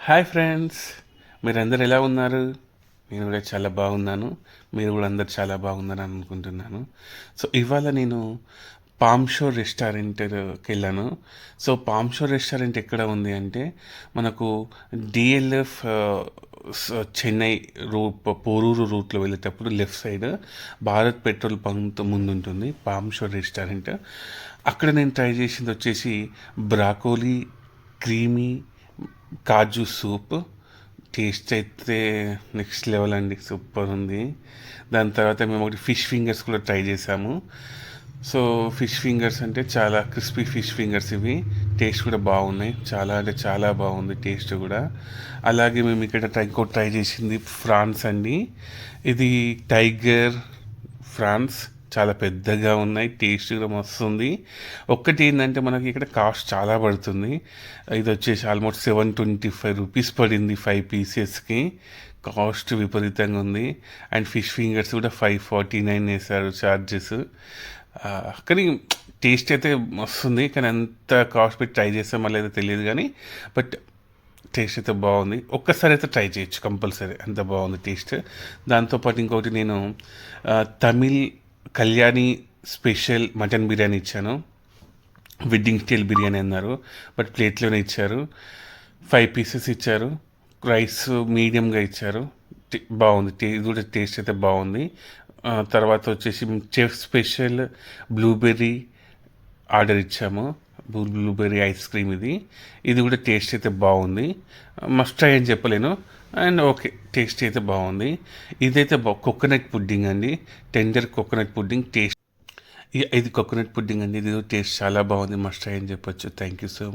Hi friends, మీరందరూ ఎలా ఉన్నారు? నేను కూడా చాలా బాగున్నాను. మీరు కూడా అందరు చాలా బాగున్నారని అనుకుంటున్నాను. సో ఇవాళ నేను పామ్ షోర్ రెస్టారెంట్కి వెళ్ళాను. సో పామ్ షోర్ రెస్టారెంట్ ఎక్కడ ఉంది అంటే మనకు డిఎల్ఎఫ్ చెన్నై పోరూరు రూట్లో వెళ్ళేటప్పుడు left side Bharat petrol bunk ముందు ఉంటుంది పామ్ షోర్ రెస్టారెంట్. అక్కడ నేను ట్రై చేసింది వచ్చేసి బ్రాకోలీ క్రీమీ కాజు సూప్. టేస్ట్ అయితే నెక్స్ట్ లెవెల్ అండి, సూపర్ ఉంది. దాని తర్వాత మేము ఒకటి ఫిష్ ఫింగర్స్ కూడా ట్రై చేసాము. సో ఫిష్ ఫింగర్స్ అంటే చాలా క్రిస్పీ ఫిష్ ఫింగర్స్ ఇవి. టేస్ట్ కూడా బాగున్నాయి, చాలా అంటే చాలా బాగుంది టేస్ట్ కూడా. అలాగే మేము ఇక్కడ ఇంకోటి ట్రై చేసింది ఫ్రాన్స్ అండి. ఇది టైగర్ ఫ్రాన్స్, చాలా పెద్దగా ఉన్నాయి, టేస్ట్ కూడా మస్తు ఉంది. ఒక్కటి ఏంటంటే మనకి ఇక్కడ కాస్ట్ చాలా పడుతుంది. ఇది వచ్చేసి ఆల్మోస్ట్ 725 రూపీస్ పడింది 5 పీసెస్కి. కాస్ట్ విపరీతంగా ఉంది. అండ్ ఫిష్ ఫింగర్స్ కూడా 549 వేశారు ఛార్జెస్. కానీ టేస్ట్ అయితే వస్తుంది, కానీ అంత కాస్ట్ పెట్టి ట్రై చేస్తే మళ్ళీ అయితే తెలియదు కానీ బట్ టేస్ట్ అయితే బాగుంది. ఒక్కసారి అయితే ట్రై చేయొచ్చు కంపల్సరీ, అంత బాగుంది టేస్ట్. దాంతోపాటు ఇంకొకటి నేను తమిళ్ కళ్యాణి స్పెషల్ మటన్ బిర్యానీ ఇచ్చాను. వెడ్డింగ్ స్టైల్ బిర్యానీ అన్నారు, బట్ ప్లేట్లోనే ఇచ్చారు. 5 పీసెస్ ఇచ్చారు. రైస్ మీడియంగా ఇచ్చారు. బాగుంది, ఇది కూడా టేస్ట్ అయితే బాగుంది. తర్వాత వచ్చేసి చెఫ్ స్పెషల్ బ్లూబెర్రీ ఆర్డర్ ఇచ్చాము. బ్లూబెర్రీ ఐస్ క్రీమ్ ఇది కూడా టేస్ట్ అయితే బాగుంది. మస్ట్ ట్రై అని చెప్పలేను, అండ్ ఓకే టేస్ట్ అయితే బాగుంది. ఇదైతే కోకోనట్ పుడ్డింగ్ అండి, టెండర్ కోకోనట్ పుడ్డింగ్ టేస్ట్. ఇది కోకోనట్ పుడ్డింగ్ అండి, ఇది టేస్ట్ చాలా బాగుంది, మస్ట్ ట్రై అని చెప్పొచ్చు. Thank you so much.